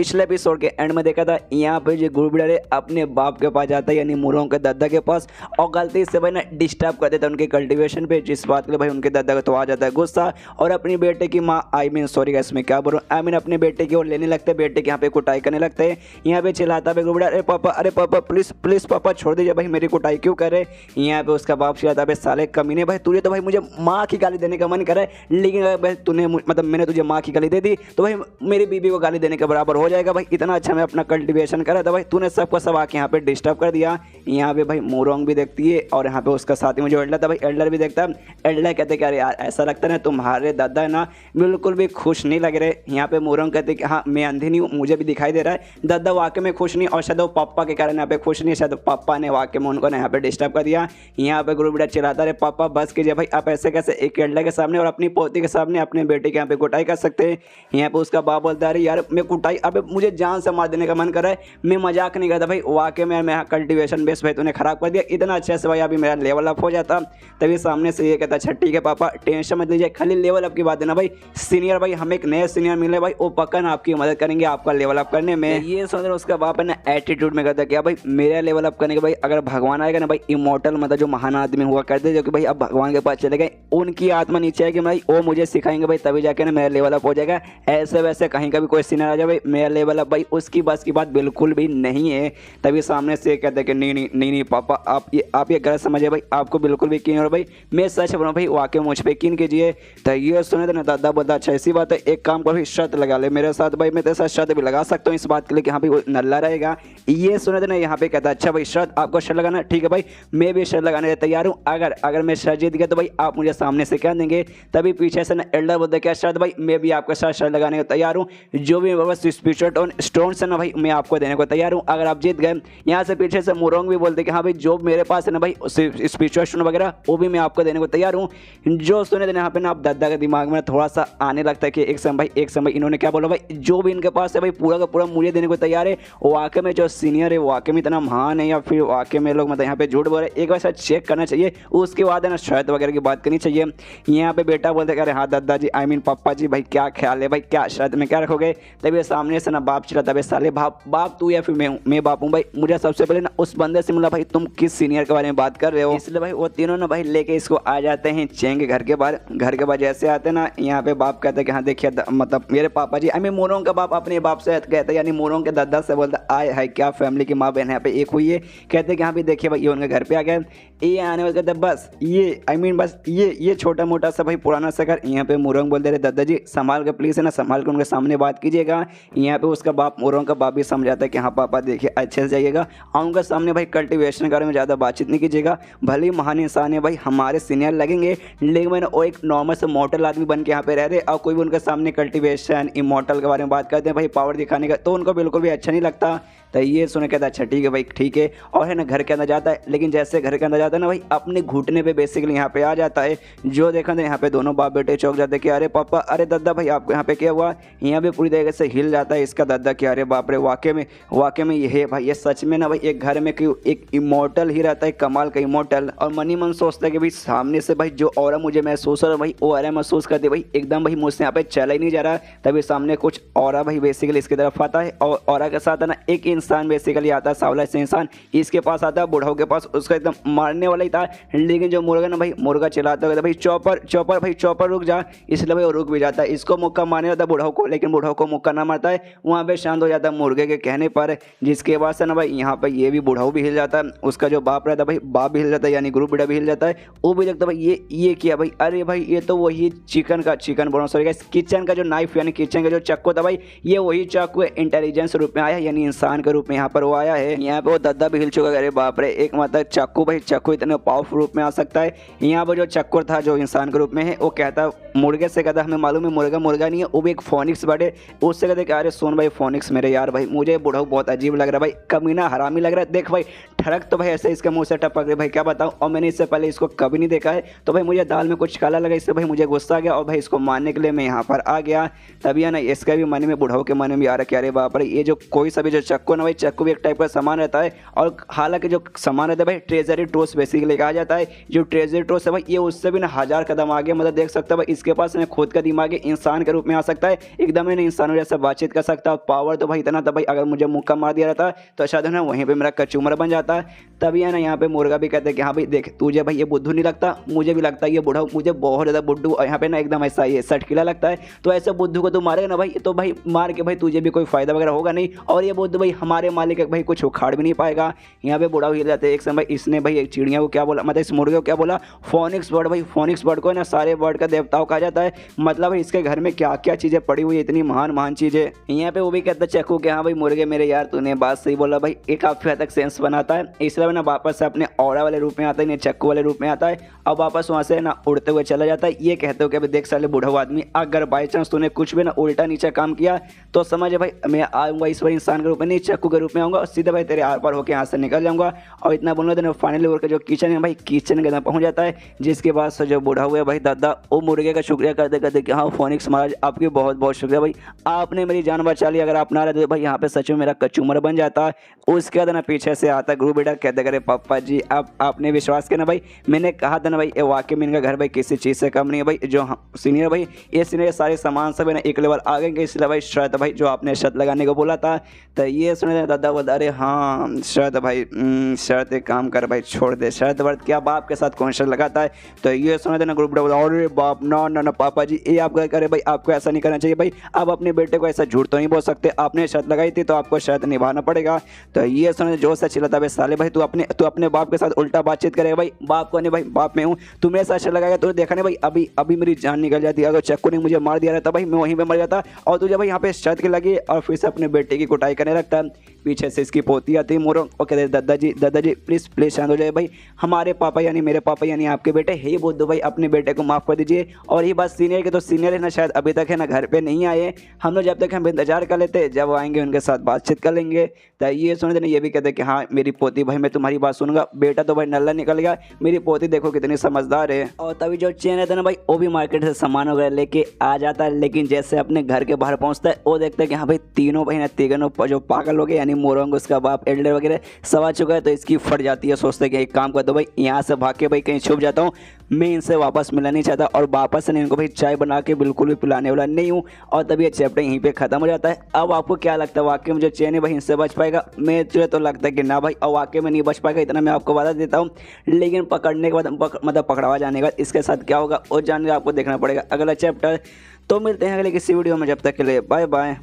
पिछले एपिसोड के एंड में देखा था यहाँ पे जो गुरुबिडर अपने बाप के पास जाता है यानी मुरों के दादा के पास और गलती से भाई ना डिस्टर्ब कर देता है उनके कल्टीवेशन पे, जिस बात के लिए भाई उनके दादा को तो आ जाता है गुस्सा और अपनी बेटे की माँ सॉरी गाइस मैं क्या बोलूँ अपने बेटे की ओर लेने लगते हैं, बेटे के यहाँ पे कुटाई करने लगते हैं। यहाँ पे चिल्लाता है गुरुबिडर अरे पापा प्लीज प्लीज पापा छोड़ दीजिए भाई, मेरी कुटाई क्यों कर रहे। यहाँ पे उसका बाप चिल्लाता है साले कमीने भाई तुझे तो भाई मुझे माँ की गाली देने का मन करे, लेकिन अगर भाई तूने मतलब मैंने तुझे माँ की गाली दे दी तो भाई मेरी बीबी को गाली देने के बराबर हो जाएगा भाई, इतना अच्छा मैं अपना कल्टीवेशन करा था भाई, तूने सबको सब आके यहाँ पे डिस्टर्ब कर दिया। यहाँ पे भाई मोरोंग भी देखती है और यहाँ पे उसका साथी में जो एल्डर था भाई एल्डर भी देखता है। एल्डर कहते कि अरे यार ऐसा लगता है ना तुम्हारे दादा है ना बिल्कुल भी खुश नहीं लग रहे। यहाँ पे मोरोंग कहते कि हाँ मैं अंधी नहीं हूँ, मुझे भी दिखाई दे रहा है दादा वाकई में खुश नहीं, और शायद वो पापा के कारण यहाँ पे खुश नहीं, शायद पापा ने वाकई में उनको यहाँ पे डिस्टर्ब कर दिया। यहाँ पे गुरुबिडर चिल्लाता है पापा बस कीजिए भाई, आप ऐसे कैसे एक एल्डर के सामने और अपनी पोती के सामने अपने बेटे के यहाँ पे कुटाई कर सकते हैं। यहाँ पे उसका बाप बोलता है अरे यार मैं कुटाई अब मुझे जान से मार देने का मन कर रहा है, मैं मजाक नहीं करता भाई, वाकई में मैं कल्टीवेशन बेस भाई तूने खराब कर दिया, इतना अच्छे से भाई अभी मेरा लेवल अप हो जाता। तभी सामने से ये कहता अच्छा ठीक है पापा टेंशन मत लीजिए, खाली लेवल अप की बात है ना भाई, सीनियर भाई हमें एक नए सीनियर मिले भाई वो पक्का ना आपकी मदद करेंगे आपका लेवल अप करने में। ये सोच रहा उसका बाप है ना एटीट्यूड में कहता क्या भाई मेरा लेवल अप करने के भाई अगर भगवान आएगा ना भाई इमोर्टल मतलब जो महान आदमी हुआ करते जो कि भाई अब भगवान के पास चले गए उनकी आत्मा नीचे है कि भाई वो मुझे सिखाएंगे भाई तभी जाके ना मेरा लेवल अप हो जाएगा, ऐसे वैसे कहीं का भी कोई सीनियर आ जाए भाई मेरा लेवल अप भाई उसकी बस की बात बिल्कुल भी नहीं है। तभी सामने से कहते कि नहीं पापा आप ये गलत समझिए भाई, आपको बिल्कुल भी यकीन हो भाई मैं सच बोल रहा हूँ भाई वाकई मुझ पे यकीन कीजिए। तो ये सुने तो ना दादा बोलता अच्छा ऐसी बात है एक काम कर भाई शर्त लगा ले मेरे साथ भाई, मैं तेरे साथ शर्त भी लगा सकता हूँ इस बात के लिए कि हाँ भाई वो नल्ला रहेगा। ये सुने तो ना यहाँ पे कहता अच्छा भाई शर्त आपको शर्त लगाना ठीक है भाई मैं भी शर्त लगाने तैयार हूँ, अगर मैं शर्त जीत गया तो भाई आप मुझे सामने से क्या देंगे। तभी पीछे से ना एल्डर बोलता क्या शर्त भाई मैं भी आपके साथ शर्त लगाने को तैयार हूँ, जो भी स्पिरिचुअल स्टोन है ना भाई मैं आपको देने को तैयार हूँ अगर आप जीत गए। यहाँ से पीछे से मोरोंग भी बोलते कि हाँ भाई जो मेरे पास है ना भाई स्पिरिचुअल स्टोन वगैरह वो भी मैं आपको देने को तैयार हूँ। जो सुने थे यहाँ पे ना आप दादा के दिमाग में थोड़ा सा आने लगता है कि एक समय इन्होंने क्या बोला भाई जो भी इनके पास है भाई पूरा का पूरा मुझे देने को तैयार है, वाकई में जो सीनियर है वाकई में इतना महान है या फिर वाकई में लोग मतलब यहाँ पे झूठ बोल रहे, एक बार चेक करना चाहिए उसके बाद है ना शर्त वगैरह की बात करनी चाहिए। यहाँ पे बेटा बोलते अरे हाँ दादाजी पापा जी भाई क्या ख्याल है भाई क्या शर्त में क्या रखोगे। तभी सामने से ना बाप चला तभी साले बाप तू या फिर मैं बाप हूँ भाई, मुझे सबसे पहले ना उस बंदे से मिला भाई तुम किस सीनियर के बारे में बात कर रहे हो। इसलिए भाई वो तीनों ना भाई लेके इसको आ जाते हैं चेंग घर के बाहर जैसे आते ना यहाँ पे बाप कहते कि हाँ देखिए मतलब मेरे पापा जी मोरोंग का बाप अपने बाप से कहते यानी मोरोंग के दादा से बोलता आए है क्या फैमिली की माँ बहन यहाँ पे एक हुई है, कहते कि हाँ भी देखिए भाई ये उनके घर पे आ गए, ये आने वाले कहते बस ये बस ये छोटा मोटा सा भाई पुराना सा घर। यहाँ पे मोरोंग बोलते रहे दादाजी संभाल के प्लीज है ना संभाल के उनके सामने बात कीजिएगा। यहाँ पे उसका बाप मोरोंग का बाप भी समझाता है कि हाँ पापा देखिए अच्छे से जाइएगा और उनके सामने भाई कल्टीवेशन के बारे में ज़्यादा बातचीत नहीं कीजिएगा, भले ही महान इंसान है भाई हमारे सीनियर लगेंगे लेकिन मैंने वो एक नॉर्मल से मॉडल आदमी बन के यहाँ पे रह रहे और कोई भी उनके सामने कल्टीवेशन इमॉर्टल के बारे में बात करते हैं भाई पावर दिखाने का तो उनको बिल्कुल भी अच्छा नहीं लगता। तो ये सुन कहता अच्छा ठीक है भाई ठीक है और है ना घर के अंदर जाता है, लेकिन जैसे घर के अंदर जाता है ना भाई अपने घुटने पे बेसिकली यहाँ पे आ जाता है। जो देखा था यहाँ पे दोनों बाप बेटे चौक जाते कि अरे पापा अरे दादा भाई आपको यहाँ पे क्या हुआ। यहाँ पे पूरी तरीके से हिल जाता है इसका दादा कि अरे बाप रे वाकई में ये है भाई ये सच में ना भाई एक घर में एक इमोर्टल ही रहता है कमाल का इमोर्टल। और मनी मन सोचता है कि भाई सामने से भाई जो ऑरा मुझे महसूस हो रहा है भाई वो ऑरा महसूस करते भाई एकदम भाई मुझसे यहाँ पे चला ही नहीं जा रहा। तभी सामने कुछ ऑरा भाई बेसिकली इसकी तरफ आता है और ऑरा के साथ है ना एक इंसान बेसिकली आता है सावला से इंसान इसके पास आता है बुढ़ाओ के पास, उसका एकदम मारने वाला ही था। लेकिन जो मुर्गा ना भाई मुर्गा चिल्लाता है भाई चौपर रुक जा, इसलिए भाई वो रुक भी जाता है। इसको मुक्का मारने जाता है बुढ़ाओ को, लेकिन बुढ़ाओ को मुक्का ना मारता है, वहाँ पे शांत हो जाता है मुर्गे के कहने पर। जिसके बाद से ना भाई यहाँ पर ये भी बुढ़ाओ भी हिल जाता है, उसका जो बाप रहता है भाई बाप भी हिल जाता है यानी गुरुबिडर भी हिल जाता है। वो भी देखता भाई ये किया भाई अरे भाई ये तो वही चिकन बोल सॉरी किचन का जो नाइफ यानी किचन का जो चाकू था भाई ये वही चाकू इंटेलिजेंस रूप में आया यानी इंसान के रूप में यहाँ पर वो आया है। यहाँ पे वो दादा भी हिल चुका है, अरे बाप रे एक मतलब चाकू भाई चाकू इतने पावरफुल रूप में आ सकता है। यहाँ पर जो चक्कर था जो इंसान के रूप में है वो कहता मुर्गे से कहता हमें मालूम है मुर्गा नहीं है वो भी एक फोनिक्स बर्ड है। उससे कहते कि अरे सुन भाई फोनिक्स मेरे यार भाई मुझे बुढ़ाऊ बहुत अजीब लग रहा है भाई कमीना हरामी लग रहा है, देख भाई ठड़क तो भाई ऐसे इसके मुंह से टपक रही भाई क्या बताऊँ, और मैंने इससे पहले इसको कभी नहीं देखा है तो भाई मुझे दाल में कुछ काला लगा, इससे भाई मुझे गुस्सा आ गया और भाई इसको मारने के लिए मैं यहाँ पर आ गया। तभी है ना इसका भी मन में बुढ़ाऊ के मन में भी आ रहा कि अरे बाप रे ये जो कोई सा भी जो चक्कू ना भाई चक्कू भी एक टाइप का सामान रहता है। और हालांकि जो सामान रहता है भाई ट्रेजरी टोस बेसिकली कहा जाता है। जो ट्रेजरी टोस है भाई ये उससे भी ना 1000 कदम आगे, मतलब देख सकते हो भाई इसके पास ना खुद का दिमाग है, इंसान के रूप में आ सकता है, एकदम ही इंसानों जैसा बातचीत कर सकता है। पावर तो भाई इतना था भाई, अगर मुझे मुक्का मार दिया रहता तो शायद है ना वहीं पे मेरा कचूमर बन जाता है। तभी है ना यहाँ पे मुर्गा भी कहते हैं कि हाँ भाई देख तुझे भाई ये बुद्धू नहीं लगता, मुझे भी लगता है ये बूढ़ा मुझे बहुत ज़्यादा बुद्धू यहाँ पे ना एकदम ऐसा ये सटकीला लगता है। तो ऐसे बुद्धू को तू मारेगा ना भाई तो भाई मार के भाई तुझे भी कोई फायदा वगैरह होगा नहीं, और ये बुद्धू भाई हमारे मालिक भाई कुछ उखाड़ भी नहीं पाएगा। यहाँ पे बूढ़ा हिल जाते हैं। एक समय इसने भाई एक चिड़िया को क्या बोला, मतलब इस मुर्गे को क्या बोला, फोनिक्स बर्ड। भाई फोनिक्स बर्ड को ना सारे बर्ड का देवताओं कहा जाता है, मतलब इसके घर में क्या क्या चीज़ें पड़ी हुई है, इतनी महान महान चीज़ें। यहाँ पे वो भी कहता है चक्कू कि हाँ भाई मुर्गे मेरे यार तूने बात सही बोला भाई, ये काफ़ी हद तक सेंस बनाता है। इसलिए ना वापस से अपने औरा वाले रूप में आता है, चक्कू वाले रूप में आता है, अब वापस वहाँ से ना उड़ते हुए चला जाता है। ये कहते हो कि अभी देख साले बूढ़ा आदमी, अगर बाई चांस तूने कुछ भी ना उल्टा नीचा काम किया तो समझ भाई मैं आऊँगा इस बार इंसान के रूप में नहीं चक्कू के रूप में आऊँगा और सीधे भाई तेरे आर पार होकर यहाँ से निकल जाऊँगा। और इतना बोलना तो फाइनली उड़ के जो किचन है भाई किचन के अंदर पहुँच जाता है, जिसके बाद से जो बूढ़ा हुआ भाई दादा वो मुर्गे का शुक्रिया करते करते कि हाँ फोनिक्स महाराज आपकी बहुत बहुत शुक्रिया भाई, आपने मेरी जान बचा ली, अगर आप ना रहते तो भाई यहाँ पे सच में मेरा कचूमर बन जाता। उसके बाद ना पीछे से आता ग्रुप लीडर कहते करे पापा जी आपने विश्वास किया ना भाई, मैंने कहा था ना भाई ये वाकई में इनका घर भाई किसी चीज़ से कम नहीं है भाई। जो सीनियर भाई ये सीनियर सारे सामान सब है ना एक लेवल आ गए, इसलिए भाई शर्त भाई जो आपने शर्त लगाने को बोला था। तो ये सुने दादा बोला अरे हाँ शर्त भाई, शर्त एक काम कर भाई छोड़ दे, शर्त वर्त क्या बाप के साथ कौन शर्त लगाता है। तो ये सुने थे ना ग्रुप लीडर बोला अरे बाप ना ना ना पापा जी ये आप करे भाई, आपको ऐसा नहीं करना चाहिए भाई, आप अपने बेटे को ऐसा झूठ तो नहीं बोल सकते, आपने शर्त लगाई थी तो आपको शर्त निभाना पड़ेगा। तो ये सुने जोर से चिल्लाता भाई साले भाई तू अपने बाप के साथ उल्टा बातचीत करेगा भाई, बाप को नहीं भाई बाप में हूँ, तू मेरे साथ शर्त लगाएगा तो देखा नहीं भाई अभी मेरी जान निकल जाती, अगर चक्कू ने मुझे मार दिया रहता भाई मैं वहीं पे मर जाता, और तुझे भाई यहाँ पे शर्त के लगी और फिर से अपने बेटे की कुटाई करने लगता। पीछे से इसकी पोती आती है मोरो और कहते दादाजी प्लीज़ शांत हो जाए भाई, हमारे पापा यानी मेरे पापा यानी आपके बेटे हे बुद्धू भाई अपने बेटे को माफ़ कर दीजिए। और ये बात सीनियर के, तो सीनियर है ना शायद अभी तक है ना घर पे नहीं आए, हम लोग जब तक हम इंतजार कर लेते जब आएंगे उनके साथ बातचीत कर लेंगे। तो ये सुन देना ये भी कहते कि हाँ मेरी पोती भाई मैं तुम्हारी बात सुनूंगा, बेटा तो भाई नल्ला निकल गया, मेरी पोती देखो कितनी समझदार है। और तभी जो चेन रहता है ना भाई वो भी मार्केट से सामान वगैरह लेके आ जाता है, लेकिन जैसे अपने घर के बाहर पहुंचता है वो देखता है कि हाँ भाई तीनों भाई ना तीनों जो पागल हो गए यानी मोरंग उसका बाप एल्डर वगैरह सब आ चुका है। तो इसकी फट जाती है, सोचते हैं कि एक काम कर दो भाई यहाँ से भाग के भाई कहीं छुप जाता हूँ, मैं इनसे वापस मिलना नहीं चाहता और वापस से इनको भाई चाय बना के बिल्कुल भी पिलाने वाला नहीं हूँ। और तभी ये चैप्टर यहीं पे खत्म हो जाता है। अब आपको क्या लगता है वाकई में जो चैन है भाई इनसे बच पाएगा? मुझे तो लगता है कि ना भाई और वाकई में नहीं बच पाएगा, इतना मैं आपको वादा देता हूँ। लेकिन पकड़ने के बाद मतलब पकड़ावा जाने के बाद इसके साथ क्या होगा और जानने आपको देखना पड़ेगा अगला चैप्टर। तो मिलते हैं अगले किसी वीडियो में, जब तक के लिए बाय बाय।